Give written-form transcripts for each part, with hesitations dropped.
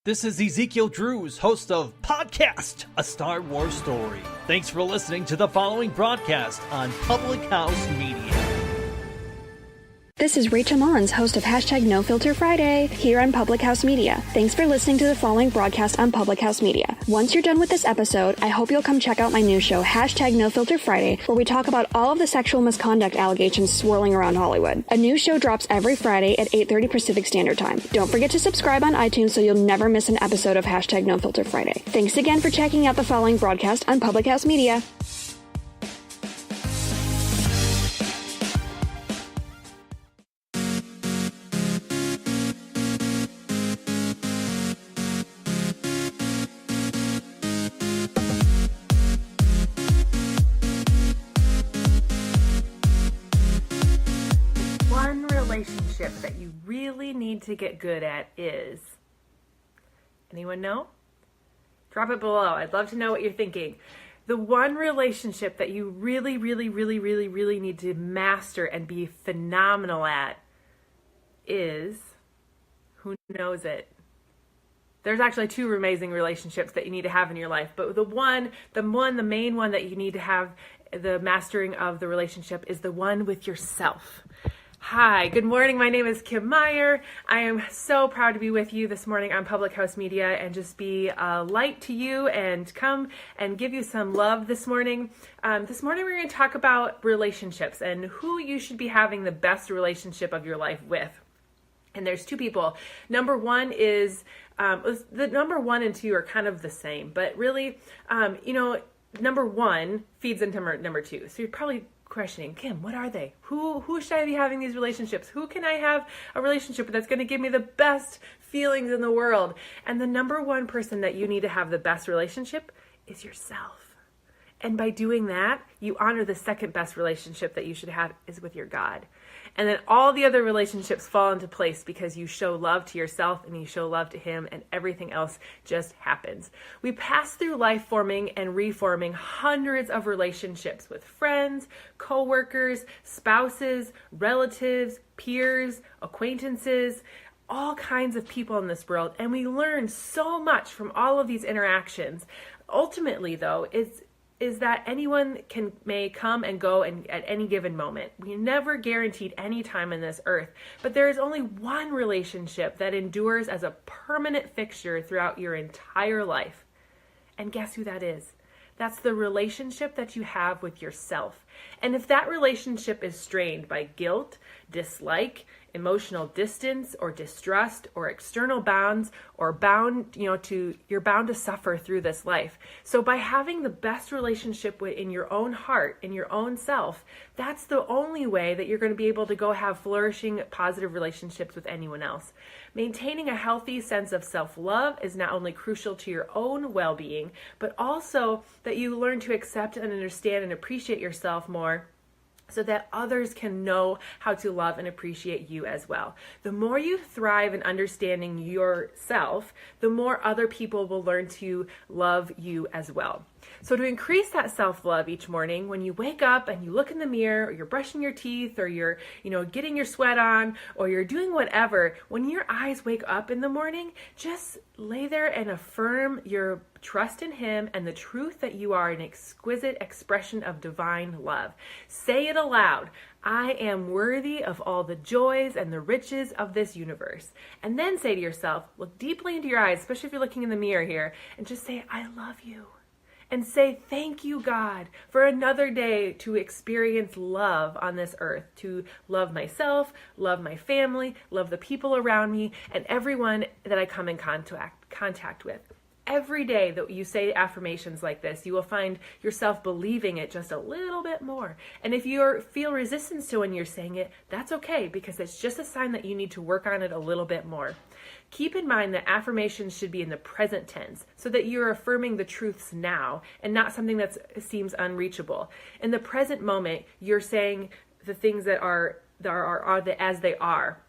This is Ezekiel Drews, host of Podcast, A Star Wars Story. Thanks for listening to the following broadcast on Public House Media. This is Rachel Mullins, host of #NoFilterFriday here on Public House Media. Thanks for listening to the following broadcast on Public House Media. Once you're done with this episode, I hope you'll come check out my new show, #NoFilterFriday, where we talk about all of the sexual misconduct allegations swirling around Hollywood. A new show drops every Friday at 8:30 Pacific Standard Time. Don't forget to subscribe on iTunes so you'll never miss an episode of #NoFilterFriday. Thanks again for checking out the following broadcast on Public House Media. Relationship that you really need to get good at is, anyone know? Drop it below. I'd love to know what you're thinking. The one relationship that you really need to master and be phenomenal at is, who knows it? There's actually two amazing relationships that you need to have in your life, but the main one that you need to have the mastering of the relationship is the one with yourself. Hi, good morning. My name is Kim Meyer. I am so proud to be with you this morning on Public House Media and just be a light to you and come and give you some love this morning. This morning we're going to talk about relationships and who you should be having the best relationship of your life with. And there's two people. Number one is, the number one and two are kind of the same, but really, number one feeds into number two. So you're probably questioning, Kim, what are they? Who should I be having these relationships? Who can I have a relationship with that's going to give me the best feelings in the world? And the number one person that you need to have the best relationship is yourself. And by doing that, you honor the second best relationship that you should have is with your God. And then all the other relationships fall into place because you show love to yourself and you show love to Him, and everything else just happens. We pass through life forming and reforming hundreds of relationships with friends, coworkers, spouses, relatives, peers, acquaintances, all kinds of people in this world. And we learn so much from all of these interactions. Ultimately, though, is that anyone may come and go at any given moment. We never guaranteed any time in this earth, but there is only one relationship that endures as a permanent fixture throughout your entire life. And guess who that is? That's the relationship that you have with yourself. And if that relationship is strained by guilt, dislike, emotional distance, or distrust, or external bounds, or you're bound to suffer through this life. So by having the best relationship in your own heart, in your own self, that's the only way that you're going to be able to go have flourishing, positive relationships with anyone else. Maintaining a healthy sense of self-love is not only crucial to your own well-being, but also that you learn to accept and understand and appreciate yourself more, so that others can know how to love and appreciate you as well. The more you thrive in understanding yourself, the more other people will learn to love you as well. So to increase that self-love each morning, when you wake up and you look in the mirror, or you're brushing your teeth, or you're, getting your sweat on, or you're doing whatever, when your eyes wake up in the morning, just lay there and affirm your trust in Him and the truth that you are an exquisite expression of divine love. Say it aloud. I am worthy of all the joys and the riches of this universe. And then say to yourself, look deeply into your eyes, especially if you're looking in the mirror here, and just say, I love you. And say, thank you, God, for another day to experience love on this earth, to love myself, love my family, love the people around me, and everyone that I come in contact with. Every day that you say affirmations like this, you will find yourself believing it just a little bit more. And if you feel resistance to when you're saying it, that's okay, because it's just a sign that you need to work on it a little bit more. Keep in mind that affirmations should be in the present tense, so that you're affirming the truths now and not something that seems unreachable. In the present moment, you're saying the things that are as they are.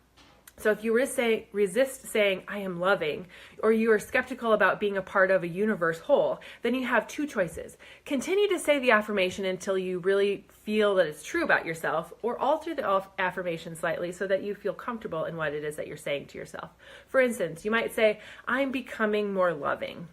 So if you resist saying, I am loving, or you are skeptical about being a part of a universe whole, then you have two choices. Continue to say the affirmation until you really feel that it's true about yourself, or alter the affirmation slightly so that you feel comfortable in what it is that you're saying to yourself. For instance, you might say, I'm becoming more loving,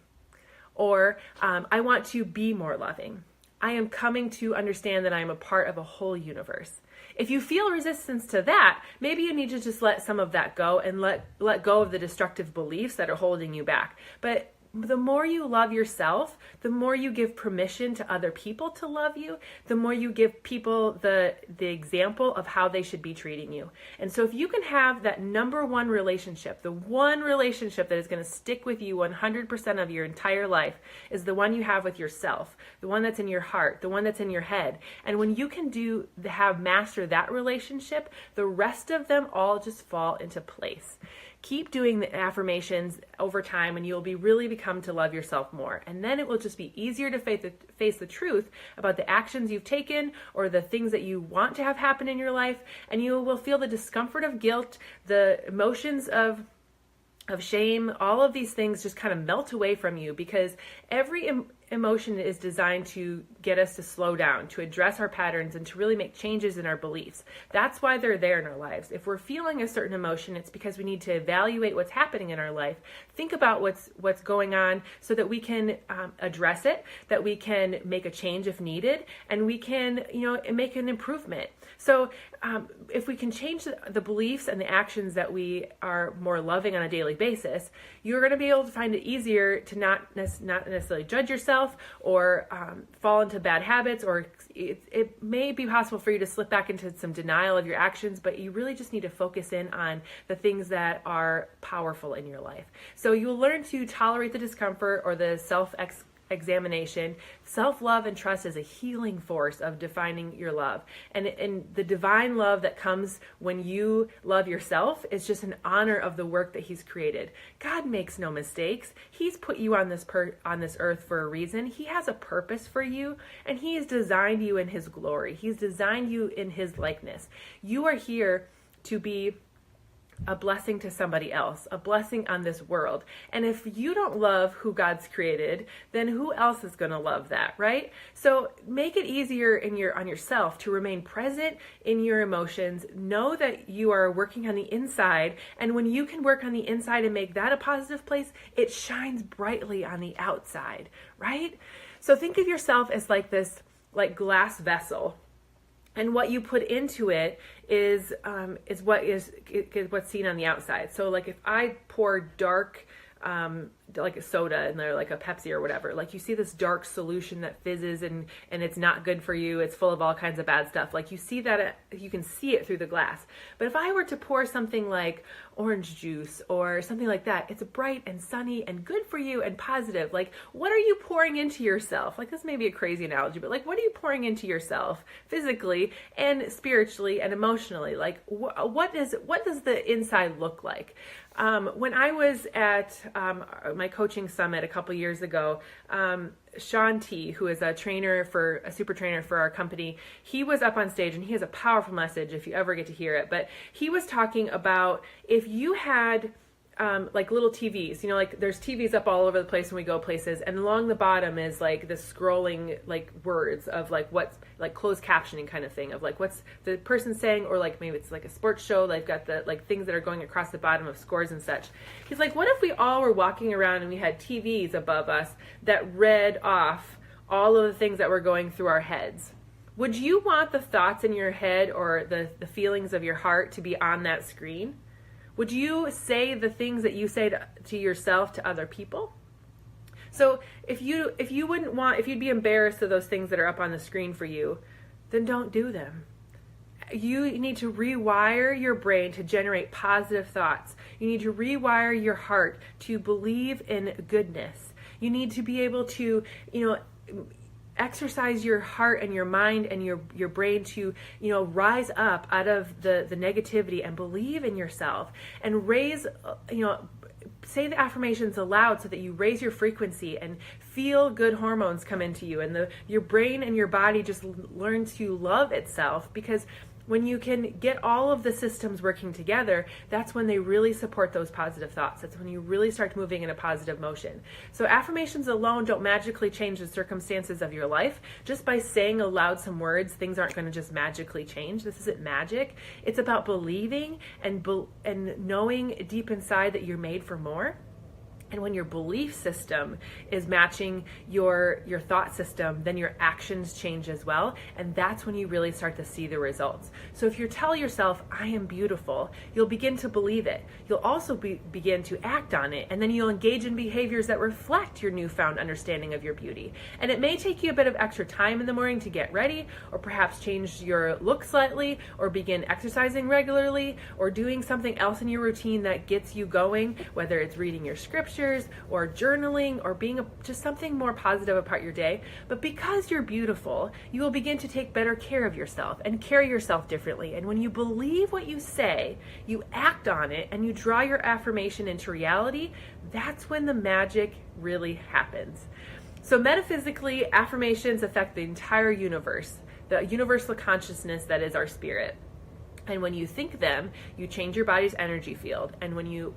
or I want to be more loving. I am coming to understand that I am a part of a whole universe. If you feel resistance to that, maybe you need to just let some of that go and let go of the destructive beliefs that are holding you back. But the more you love yourself, the more you give permission to other people to love you, the more you give people the example of how they should be treating you. And so if you can have that number one relationship, the one relationship that is going to stick with you 100% of your entire life is the one you have with yourself, the one that's in your heart, the one that's in your head. And when you can master that relationship, the rest of them all just fall into place. Keep doing the affirmations over time and you'll really become to love yourself more. And then it will just be easier to face the truth about the actions you've taken or the things that you want to have happen in your life. And you will feel the discomfort of guilt, the emotions of shame, all of these things just kind of melt away from you, because every emotion is designed to get us to slow down, to address our patterns, and to really make changes in our beliefs. That's why they're there in our lives. If we're feeling a certain emotion, it's because we need to evaluate what's happening in our life, think about what's going on so that we can address it, that we can make a change if needed, and we can, make an improvement. So if we can change the beliefs and the actions that we are more loving on a daily basis, you're going to be able to find it easier to not necessarily judge yourself or fall into bad habits, or it may be possible for you to slip back into some denial of your actions, but you really just need to focus in on the things that are powerful in your life. So you'll learn to tolerate the discomfort or the self-examination. Self-love and trust is a healing force of defining your love. And the divine love that comes when you love yourself is just an honor of the work that He's created. God makes no mistakes. He's put you on this earth for a reason. He has a purpose for you, and He has designed you in His glory. He's designed you in His likeness. You are here to be a blessing to somebody else, a blessing on this world. And if you don't love who God's created, then who else is going to love that, right? So make it easier on yourself to remain present in your emotions. Know that you are working on the inside, and when you can work on the inside and make that a positive place, it shines brightly on the outside, right? So think of yourself as like this glass vessel. And what you put into it is what's seen on the outside. So like if I pour dark, like a soda in there, like a Pepsi or whatever, like you see this dark solution that fizzes and it's not good for you. It's full of all kinds of bad stuff. Like you see that, you can see it through the glass. But if I were to pour something like orange juice or something like that, it's bright and sunny and good for you and positive. Like, what are you pouring into yourself? Like, this may be a crazy analogy, but like, what are you pouring into yourself physically and spiritually and emotionally? Like, what does the inside look like? When I was at my coaching summit a couple years ago, Sean T, who is a super trainer for our company, he was up on stage and he has a powerful message if you ever get to hear it. But he was talking about if you had like little TVs, like there's TVs up all over the place when we go places, and along the bottom is like the scrolling like words of like what's like closed captioning kind of thing of like what's the person saying, or like maybe it's like a sports show, they've got the like things that are going across the bottom of scores and such. He's like, what if we all were walking around and we had TVs above us that read off all of the things that were going through our heads? Would you want the thoughts in your head or the feelings of your heart to be on that screen? Would you say the things that you say to yourself to other people? So if you'd be embarrassed of those things that are up on the screen for you, then don't do them. You need to rewire your brain to generate positive thoughts. You need to rewire your heart to believe in goodness. You need to be able to, exercise your heart and your mind and your brain to, rise up out of the negativity and believe in yourself and raise, say the affirmations aloud so that you raise your frequency and feel good hormones come into you, and your brain and your body just learn to love itself, because When you can get all of the systems working together, that's when they really support those positive thoughts. That's when you really start moving in a positive motion. So affirmations alone don't magically change the circumstances of your life. Just by saying aloud some words, things aren't going to just magically change. This isn't magic. It's about believing and knowing deep inside that you're made for more. And when your belief system is matching your thought system, then your actions change as well. And that's when you really start to see the results. So if you tell yourself, I am beautiful, you'll begin to believe it. You'll also begin to act on it. And then you'll engage in behaviors that reflect your newfound understanding of your beauty. And it may take you a bit of extra time in the morning to get ready, or perhaps change your look slightly, or begin exercising regularly, or doing something else in your routine that gets you going, whether it's reading your scripture or journaling or being just something more positive about your day. But because you're beautiful, you will begin to take better care of yourself and carry yourself differently. And when you believe what you say, you act on it, and you draw your affirmation into reality, that's when the magic really happens. So metaphysically, affirmations affect the entire universe, the universal consciousness that is our spirit. And when you think them, you change your body's energy field. And when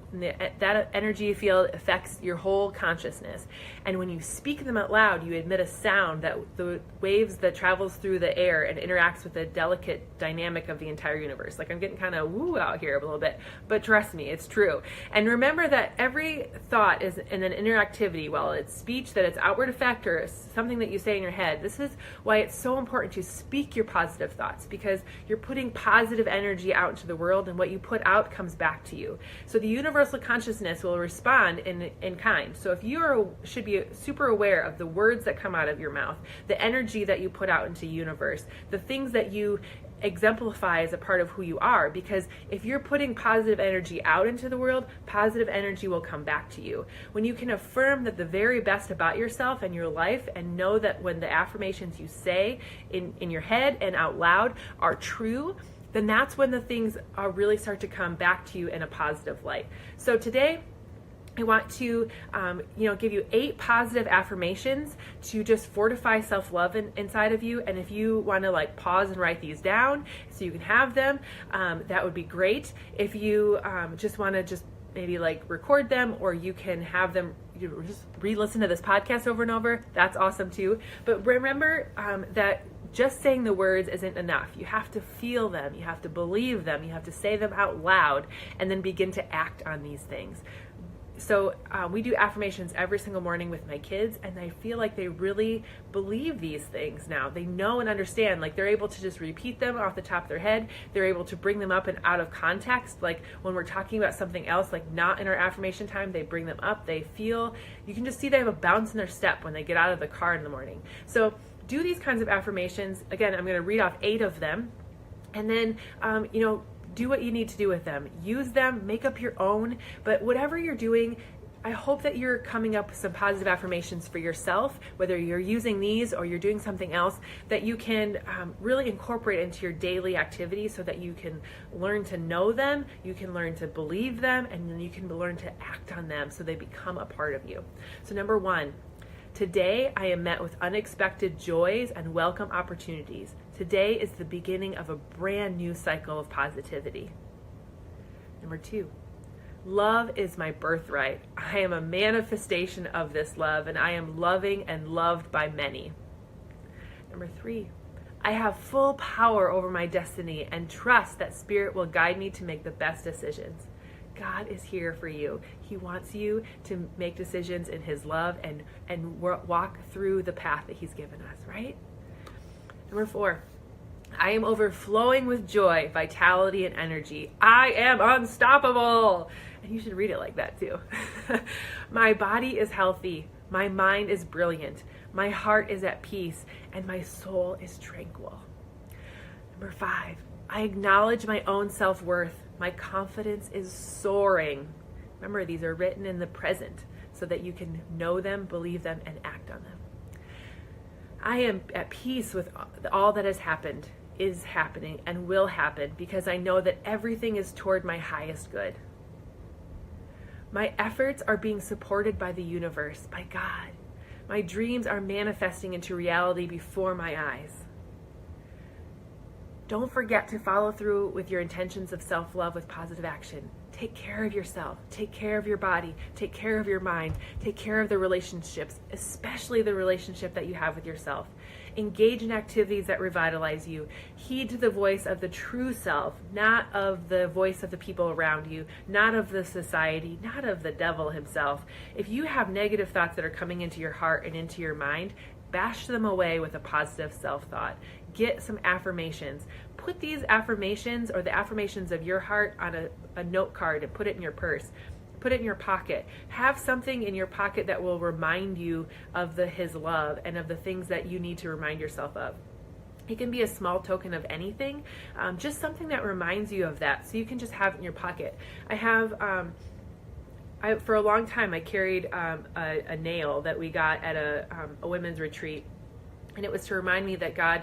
that energy field affects your whole consciousness. And when you speak them out loud, you emit a sound that the waves that travels through the air and interacts with the delicate dynamic of the entire universe. Like, I'm getting kind of woo out here a little bit, but trust me, it's true. And remember that every thought is in an interactivity. Well, it's speech, that it's outward effect, or something that you say in your head. This is why it's so important to speak your positive thoughts, because you're putting positive energy out into the world, and what you put out comes back to you. So the universal consciousness will respond in kind. So if you should be super aware of the words that come out of your mouth, the energy that you put out into the universe, the things that you exemplify as a part of who you are, because if you're putting positive energy out into the world, positive energy will come back to you. When you can affirm that the very best about yourself and your life, and know that when the affirmations you say in your head and out loud are true, then that's when the things really start to come back to you in a positive light. So today, I want to, give you 8 positive affirmations to just fortify self-love inside of you. And if you want to pause and write these down so you can have them, that would be great. If you just want to maybe record them, or you can have them, just re-listen to this podcast over and over, that's awesome too. But remember that just saying the words isn't enough. You have to feel them, you have to believe them, you have to say them out loud, and then begin to act on these things. So we do affirmations every single morning with my kids, and I feel like they really believe these things now. They know and understand, they're able to just repeat them off the top of their head. They're able to bring them up and out of context. Like when we're talking about something else, not in our affirmation time, they bring them up. They feel, you can just see they have a bounce in their step when they get out of the car in the morning. So do these kinds of affirmations. Again, I'm going to read off 8 of them, and then, do what you need to do with them. Use them, make up your own, but whatever you're doing, I hope that you're coming up with some positive affirmations for yourself, whether you're using these or you're doing something else, that you can really incorporate into your daily activity, so that you can learn to know them, you can learn to believe them, and then you can learn to act on them so they become a part of you. So number 1, today I am met with unexpected joys and welcome opportunities. Today is the beginning of a brand new cycle of positivity. Number 2, love is my birthright. I am a manifestation of this love, and I am loving and loved by many. Number 3, I have full power over my destiny and trust that Spirit will guide me to make the best decisions. God is here for you. He wants you to make decisions in His love and walk through the path that He's given us, right? Number 4, I am overflowing with joy, vitality, and energy. I am unstoppable. And you should read it like that too. My body is healthy. My mind is brilliant. My heart is at peace, and my soul is tranquil. Number 5, I acknowledge my own self-worth. My confidence is soaring. Remember, these are written in the present so that you can know them, believe them, and act on them. I am at peace with all that has happened, is happening, and will happen, because I know that everything is toward my highest good. My efforts are being supported by the universe, by God. My dreams are manifesting into reality before my eyes. Don't forget to follow through with your intentions of self-love with positive action. Take care of yourself. Take care of your body. Take care of your mind. Take care of the relationships, especially the relationship that you have with yourself. Engage in activities that revitalize you. Heed to the voice of the true self, not of the voice of the people around you, not of the society, not of the devil himself. If you have negative thoughts that are coming into your heart and into your mind, bash them away with a positive self-thought. Get some affirmations. Put these affirmations or the affirmations of your heart on a note card and put it in your purse. Put it in your pocket. Have something in your pocket that will remind you of his love and of the things that you need to remind yourself of. It can be a small token of anything, just something that reminds you of that, so you can just have it in your pocket. For a long time, I carried a nail that we got at a women's retreat, and it was to remind me that God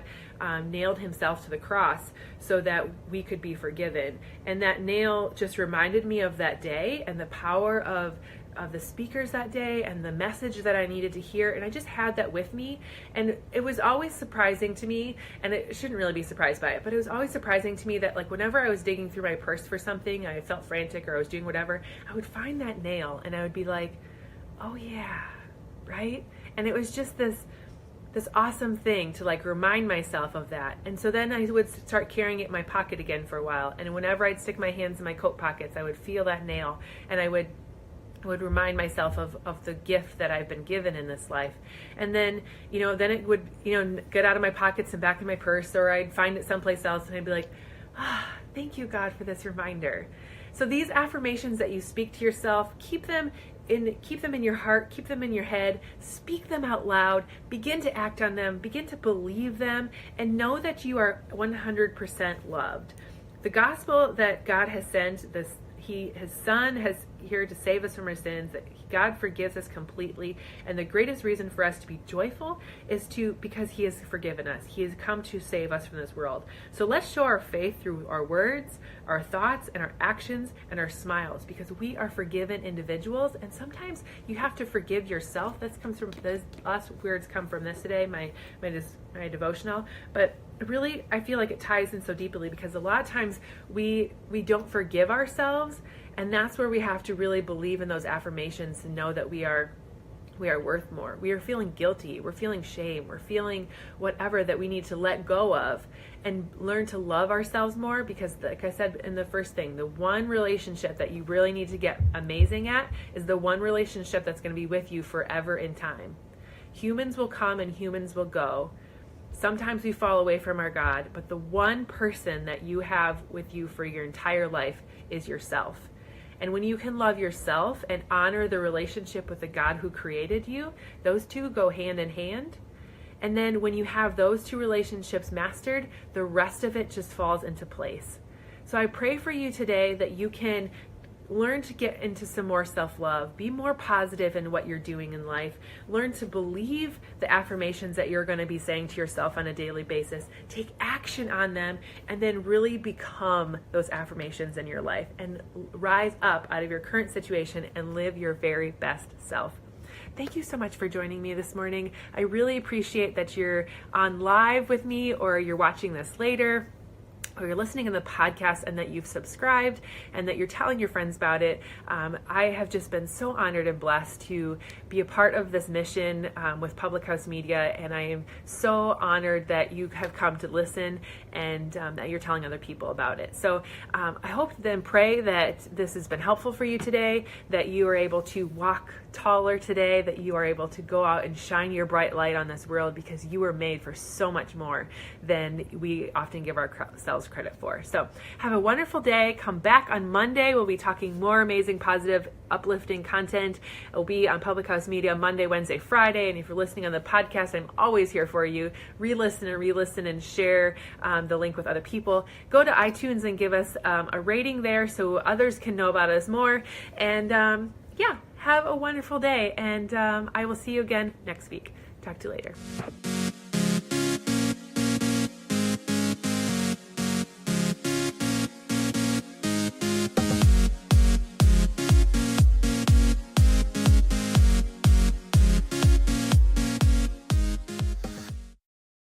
nailed himself to the cross so that we could be forgiven. And that nail just reminded me of that day and the power of the speakers that day and the message that I needed to hear. And I just had that with me. And it was always surprising to me, and I shouldn't really be surprised by it, but it was always surprising to me that, like, whenever I was digging through my purse for something, I felt frantic or I was doing whatever, I would find that nail and I would be like, oh yeah, right? And it was just this awesome thing to, like, remind myself of that. And so then I would start carrying it in my pocket again for a while. And whenever I'd stick my hands in my coat pockets, I would feel that nail, and I would remind myself of the gift that I've been given in this life. And then, then it would, get out of my pockets and back in my purse, or I'd find it someplace else, and I'd be like, thank you, God, for this reminder. So these affirmations that you speak to yourself, keep them in your heart, keep them in your head, speak them out loud, begin to act on them, begin to believe them, and know that you are 100% loved. The gospel that God has sent, his son has here to save us from our sins, that God forgives us completely. And the greatest reason for us to be joyful is because he has forgiven us. He has come to save us from this world. So let's show our faith through our words, our thoughts, and our actions, and our smiles, because we are forgiven individuals. And sometimes you have to forgive yourself. This comes from those last words come from this today, my devotional. But really, I feel like it ties in so deeply, because a lot of times we don't forgive ourselves, and that's where we have to really believe in those affirmations and know that we are worth more. We are feeling guilty, we're feeling shame, we're feeling whatever that we need to let go of and learn to love ourselves more, because, like I said in the first thing, the one relationship that you really need to get amazing at is the one relationship that's going to be with you forever in time. Humans will come and humans will go. Sometimes we fall away from our God, but the one person that you have with you for your entire life is yourself. And when you can love yourself and honor the relationship with the God who created you, those two go hand in hand. And then when you have those two relationships mastered, the rest of it just falls into place. So I pray for you today that you can learn to get into some more self-love. Be more positive in what you're doing in life. Learn to believe the affirmations that you're going to be saying to yourself on a daily basis. Take action on them, and then really become those affirmations in your life and rise up out of your current situation and live your very best self. Thank you so much for joining me this morning. I really appreciate that you're on live with me, or you're watching this later, or you're listening in the podcast, and that you've subscribed and that you're telling your friends about it. I have just been so honored and blessed to be a part of this mission with Public House Media, and I am so honored that you have come to listen and that you're telling other people about it. So I hope then pray that this has been helpful for you today, that you are able to walk taller today, that you are able to go out and shine your bright light on this world, because you were made for so much more than we often give ourselves credit for. So have a wonderful day. Come back on Monday. We'll be talking more amazing, positive, uplifting content. It'll be on Public House Media Monday, Wednesday, Friday. And if you're listening on the podcast, I'm always here for you. Re-listen and share the link with other people. Go to iTunes and give us a rating there so others can know about us more. And have a wonderful day. And I will see you again next week. Talk to you later.